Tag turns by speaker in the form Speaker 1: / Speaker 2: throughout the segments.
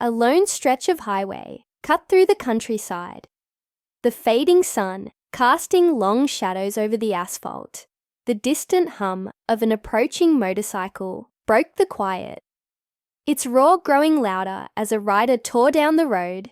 Speaker 1: A lone stretch of highway cut through the countryside. The fading sun casting long shadows over the asphalt. The distant hum of an approaching motorcycle broke the quiet, its roar growing louder as a rider tore down the road,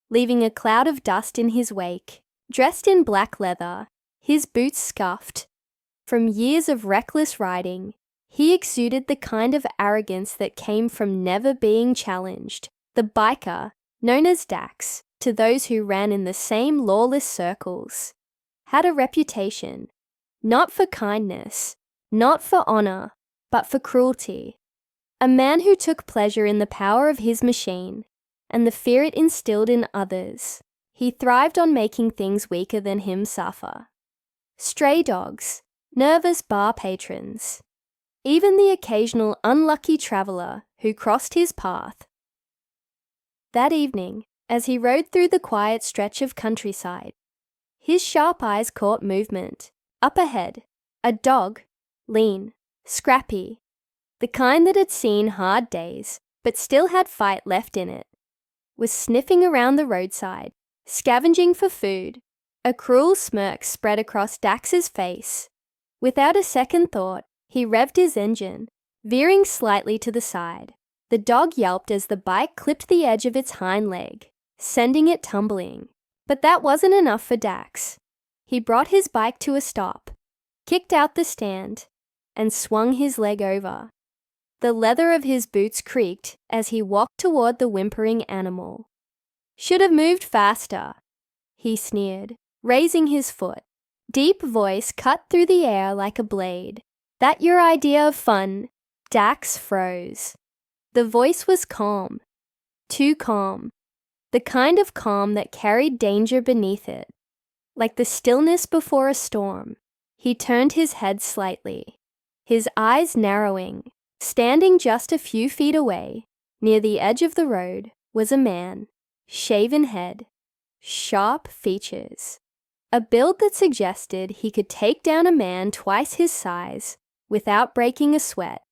Speaker 1: leaving a cloud of dust in his wake. Dressed in black leather, his boots scuffed. From years of reckless riding, he exuded the kind of arrogance that came from never being challenged. The biker, known as Dax, to those who ran in the same lawless circles, had a reputation, not for kindness, not for honor, but for cruelty. A man who took pleasure in the power of his machine and the fear it instilled in others. He thrived on making things weaker than him suffer. Stray dogs, nervous bar patrons, even the occasional unlucky traveler who crossed his path. That evening, as he rode through the quiet stretch of countryside, his sharp eyes caught movement. Up ahead, a dog, lean, scrappy, the kind that had seen hard days but still had fight left in it, was sniffing around the roadside, scavenging for food. A cruel smirk spread across Dax's face. Without a second thought, he revved his engine, veering slightly to the side. The dog yelped as the bike clipped the edge of its hind leg, sending it tumbling. But that wasn't enough for Dax. He brought his bike to a stop, kicked out the stand, and swung his leg over. The leather of his boots creaked as he walked toward the whimpering animal. "Should have moved faster," he sneered, raising his foot. Deep voice cut through the air like a blade. "That your idea of fun?" Dax froze. The voice was calm, too calm, the kind of calm that carried danger beneath it, like the stillness before a storm. He turned his head slightly, his eyes narrowing. Standing just a few feet away, near the edge of the road, was a man, shaven head, sharp features, a build that suggested he could take down a man twice his size without breaking a sweat.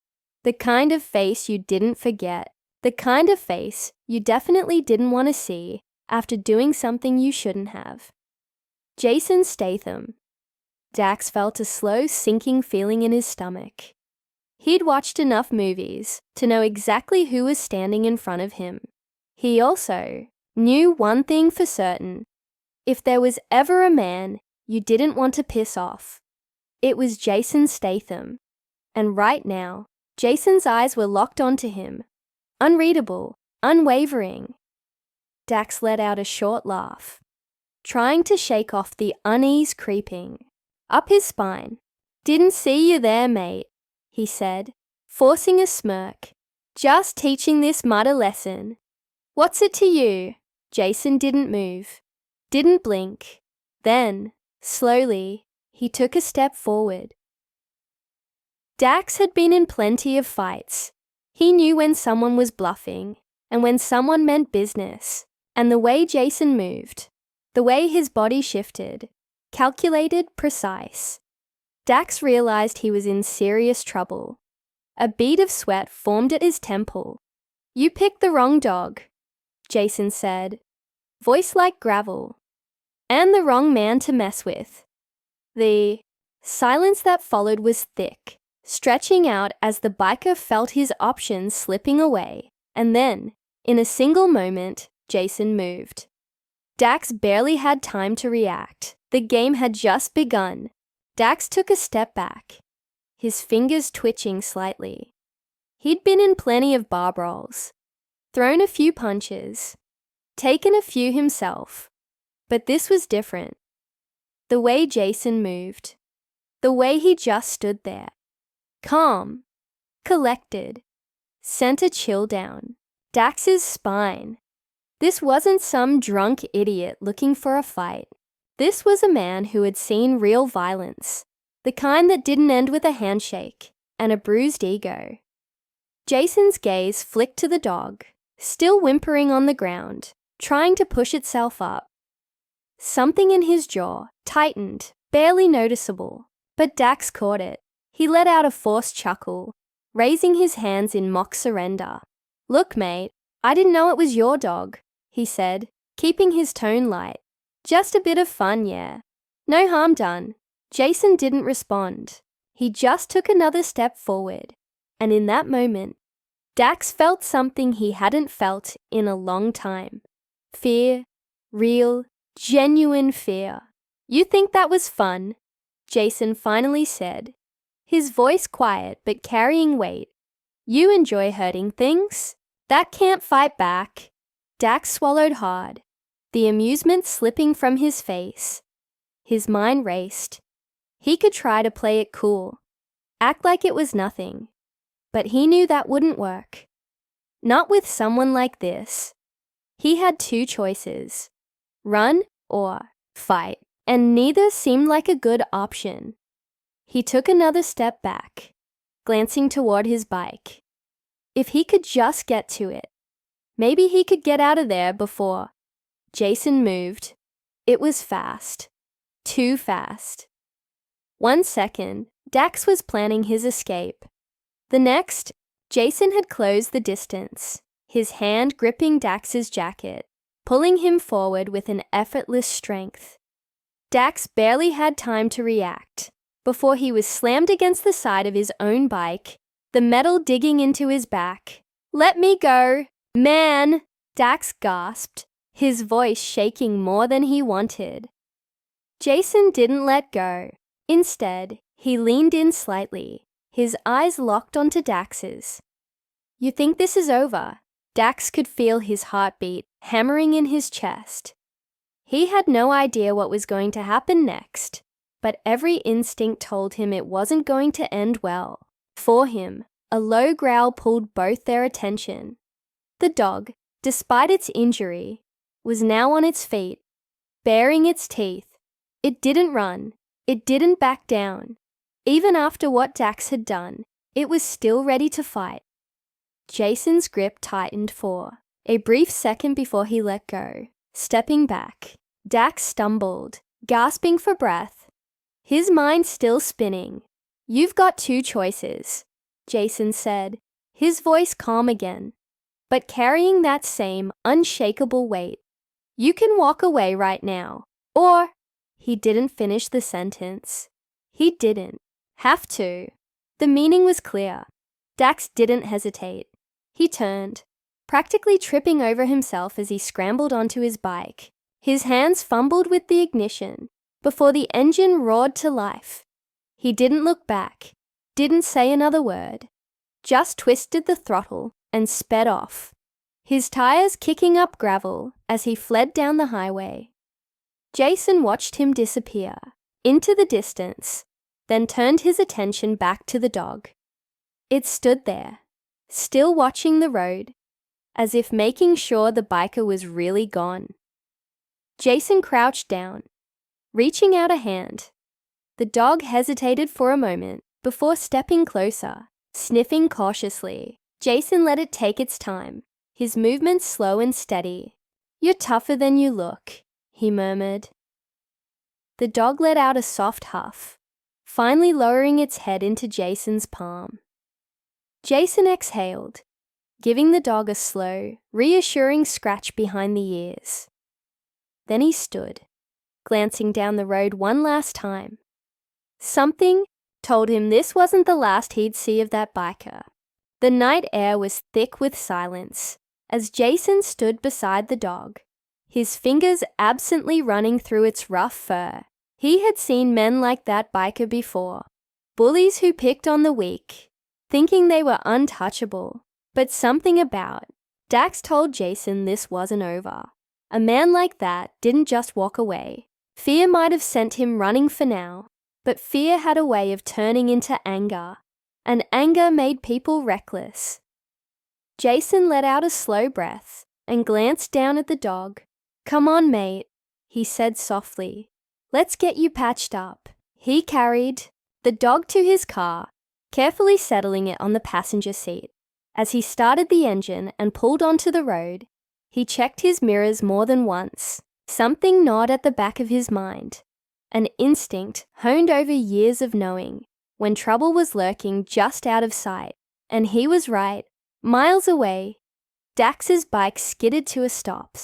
Speaker 1: The kind of face you didn't forget, the kind of face you definitely didn't want to see after doing something you shouldn't have. Jason Statham. Dax felt a slow sinking feeling in his stomach. He'd watched enough movies to know exactly who was standing in front of him. He also knew one thing for certain. If there was ever a man you didn't want to piss off, it was Jason Statham. And right now, Jason's eyes were locked onto him, unreadable, unwavering. Dax let out a short laugh, trying to shake off the unease creeping up his spine. "Didn't see you there, mate," he said, forcing a smirk. "Just teaching this mud a lesson." "What's it to you?" Jason didn't move, didn't blink. Then, slowly, he took a step forward. Dax had been in plenty of fights. He knew when someone was bluffing and when someone meant business. And the way Jason moved, the way his body shifted, calculated, precise. Dax realized he was in serious trouble. A bead of sweat formed at his temple. "You picked the wrong dog," Jason said, voice like gravel. "And the wrong man to mess with." The silence that followed was thick, stretching out as the biker felt his options slipping away. And then, in a single moment, Jason moved. Dax barely had time to react. The game had just begun. Dax took a step back, his fingers twitching slightly. He'd been in plenty of bar brawls, thrown a few punches, taken a few himself, but this was different. The way Jason moved, the way he just stood there, calm, collected, sent a chill down Dax's spine. This wasn't some drunk idiot looking for a fight. This was a man who had seen real violence, the kind that didn't end with a handshake and a bruised ego. Jason's gaze flicked to the dog, still whimpering on the ground, trying to push itself up. Something in his jaw tightened, barely noticeable, but Dax caught it. He let out a forced chuckle, raising his hands in mock surrender. "Look, mate, I didn't know it was your dog, he said, keeping his tone light. Just a bit of fun, yeah. No harm done. Jason didn't respond. He just took another step forward. And in that moment, Dax felt something he hadn't felt in a long time. Fear. Real, genuine fear. You think that was fun? Jason finally said, his voice quiet but carrying weight. You enjoy hurting things? That can't fight back. Dax swallowed hard, the amusement slipping from his face. His mind raced. He could try to play it cool, act like it was nothing. But he knew that wouldn't work. Not with someone like this. He had two choices, run or fight, and neither seemed like a good option. He took another step back, glancing toward his bike. If he could just get to it, maybe he could get out of there before. Jason moved. It was fast. Too fast. 1 second, Dax was planning his escape. The next, Jason had closed the distance, his hand gripping Dax's jacket, pulling him forward with an effortless strength. Dax barely had time to react before he was slammed against the side of his own bike, the metal digging into his back. Let me go, man, Dax gasped, his voice shaking more than he wanted. Jason didn't let go. Instead, he leaned in slightly, his eyes locked onto Dax's. You think this is over? Dax could feel his heartbeat hammering in his chest. He had no idea what was going to happen next, but every instinct told him it wasn't going to end well. For him, a low growl pulled both their attention. The dog, despite its injury, was now on its feet, baring its teeth. It didn't run. It didn't back down. Even after what Dax had done, it was still ready to fight. Jason's grip tightened for a brief second before he let go. Stepping back, Dax stumbled, gasping for breath, his mind still spinning. You've got two choices, Jason said, his voice calm again, but carrying that same unshakable weight. You can walk away right now, or... He didn't finish the sentence. He didn't have to. The meaning was clear. Dax didn't hesitate. He turned, practically tripping over himself as he scrambled onto his bike. His hands fumbled with the ignition before the engine roared to life. He didn't look back, didn't say another word, just twisted the throttle and sped off, his tires kicking up gravel as he fled down the highway. Jason watched him disappear into the distance, then turned his attention back to the dog. It stood there, still watching the road, as if making sure the biker was really gone. Jason crouched down, reaching out a hand. The dog hesitated for a moment before stepping closer, sniffing cautiously. Jason let it take its time, his movements slow and steady. You're tougher than you look, he murmured. The dog let out a soft huff, finally lowering its head into Jason's palm. Jason exhaled, giving the dog a slow, reassuring scratch behind the ears. Then he stood, glancing down the road one last time. Something told him this wasn't the last he'd see of that biker. The night air was thick with silence as Jason stood beside the dog, his fingers absently running through its rough fur. He had seen men like that biker before, bullies who picked on the weak, thinking they were untouchable. But something about Dax told Jason this wasn't over. A man like that didn't just walk away. Fear might have sent him running for now, but fear had a way of turning into anger, and anger made people reckless. Jason let out a slow breath and glanced down at the dog. Come on, mate, he said softly. Let's get you patched up. He carried the dog to his car, carefully settling it on the passenger seat. As he started the engine and pulled onto the road, he checked his mirrors more than once. Something gnawed at the back of his mind. An instinct honed over years of knowing when trouble was lurking just out of sight. And he was right, miles away. Dax's bike skidded to a stop.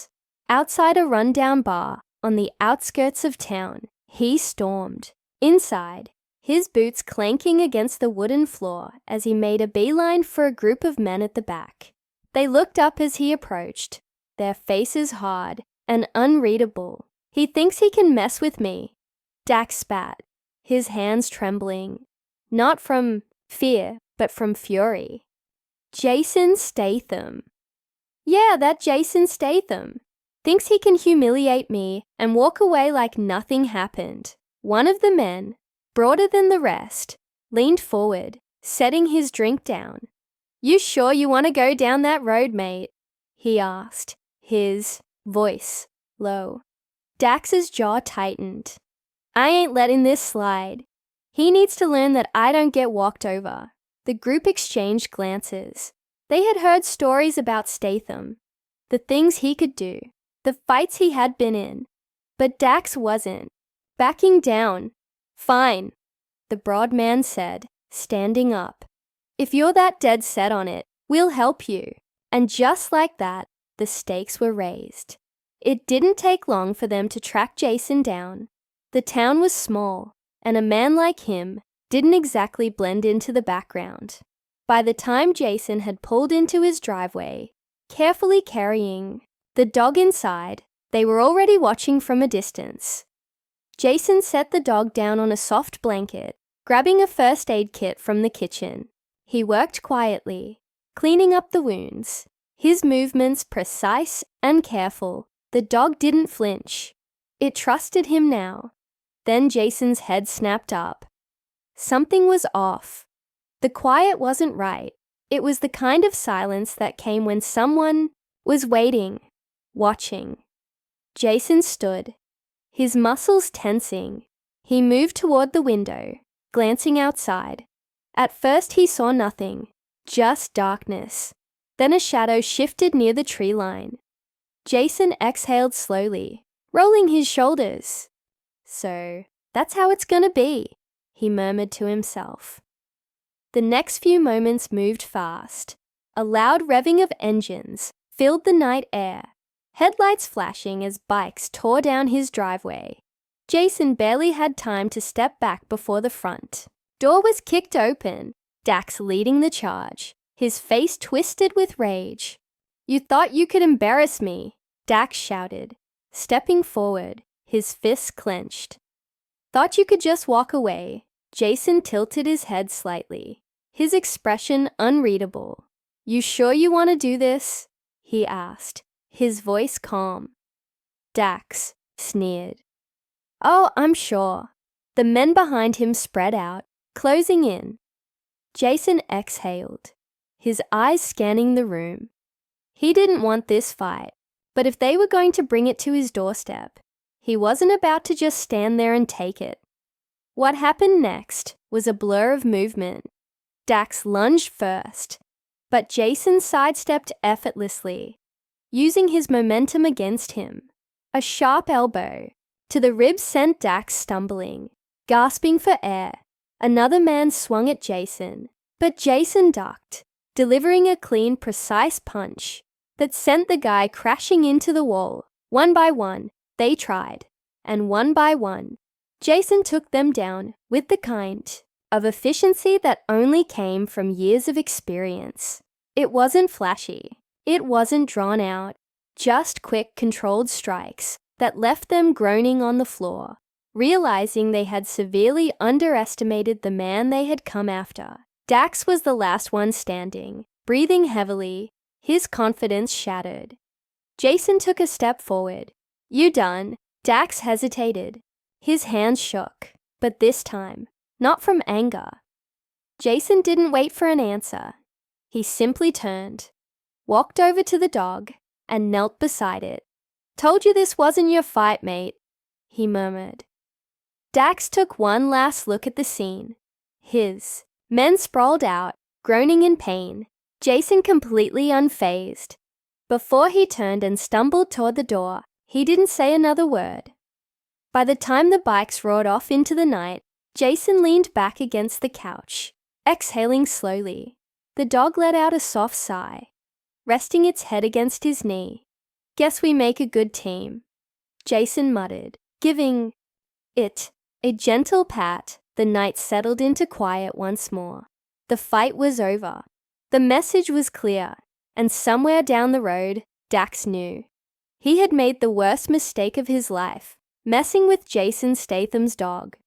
Speaker 1: Outside a rundown bar on the outskirts of town, he stormed. Inside, his boots clanking against the wooden floor as he made a beeline for a group of men at the back. They looked up as he approached, their faces hard and unreadable. "He thinks he can mess with me," Dax spat, his hands trembling, not from fear, but from fury. Jason Statham. Yeah, that Jason Statham. Thinks he can humiliate me and walk away like nothing happened. One of the men, broader than the rest, leaned forward, setting his drink down. "You sure you want to go down that road, mate?" he asked, his voice low. Dax's jaw tightened. "I ain't letting this slide. He needs to learn that I don't get walked over." The group exchanged glances. They had heard stories about Statham, the things he could do, the fights he had been in. But Dax wasn't. Backing down. "Fine," the broad man said, standing up. "If you're that dead set on it, we'll help you." And just like that, the stakes were raised. It didn't take long for them to track Jason down. The town was small, and a man like him didn't exactly blend into the background. By the time Jason had pulled into his driveway, carefully carrying the dog inside, they were already watching from a distance. Jason set the dog down on a soft blanket, grabbing a first aid kit from the kitchen. He worked quietly, cleaning up the wounds, his movements precise and careful. The dog didn't flinch. It trusted him now. Then Jason's head snapped up. Something was off. The quiet wasn't right. It was the kind of silence that came when someone was waiting, watching. Jason stood, his muscles tensing. He moved toward the window, glancing outside. At first he saw nothing, just darkness. Then a shadow shifted near the tree line. Jason exhaled slowly, rolling his shoulders. "So, that's how it's gonna be," he murmured to himself. The next few moments moved fast. A loud revving of engines filled the night air, headlights flashing as bikes tore down his driveway. Jason barely had time to step back before the front door was kicked open, Dax leading the charge, his face twisted with rage. "You thought you could embarrass me," Dax shouted, stepping forward, his fists clenched. "Thought you could just walk away." Jason tilted his head slightly, his expression unreadable. "You sure you want to do this?" he asked, his voice calm. Dax sneered. "Oh, I'm sure." The men behind him spread out, closing in. Jason exhaled, his eyes scanning the room. He didn't want this fight, but if they were going to bring it to his doorstep, he wasn't about to just stand there and take it. What happened next was a blur of movement. Dax lunged first, but Jason sidestepped effortlessly, using his momentum against him. A sharp elbow to the ribs sent Dax stumbling, gasping for air. Another man swung at Jason, but Jason ducked, delivering a clean, precise punch that sent the guy crashing into the wall. One by one, they tried, and one by one, Jason took them down with the kind of efficiency that only came from years of experience. It wasn't flashy. It wasn't drawn out. Just quick, controlled strikes that left them groaning on the floor, realizing they had severely underestimated the man they had come after. Dax was the last one standing, breathing heavily, his confidence shattered. Jason took a step forward. "You done?" Dax hesitated. His hands shook, but this time, not from anger. Jason didn't wait for an answer. He simply turned, walked over to the dog, and knelt beside it. "Told you this wasn't your fight, mate," he murmured. Dax took one last look at the scene. His men sprawled out, groaning in pain, Jason completely unfazed. Before he turned and stumbled toward the door, he didn't say another word. By the time the bikes roared off into the night, Jason leaned back against the couch, exhaling slowly. The dog let out a soft sigh, resting its head against his knee. "Guess we make a good team," Jason muttered, giving it a gentle pat. The night settled into quiet once more. The fight was over. The message was clear, and somewhere down the road, Dax knew. He had made the worst mistake of his life, messing with Jason Statham's dog.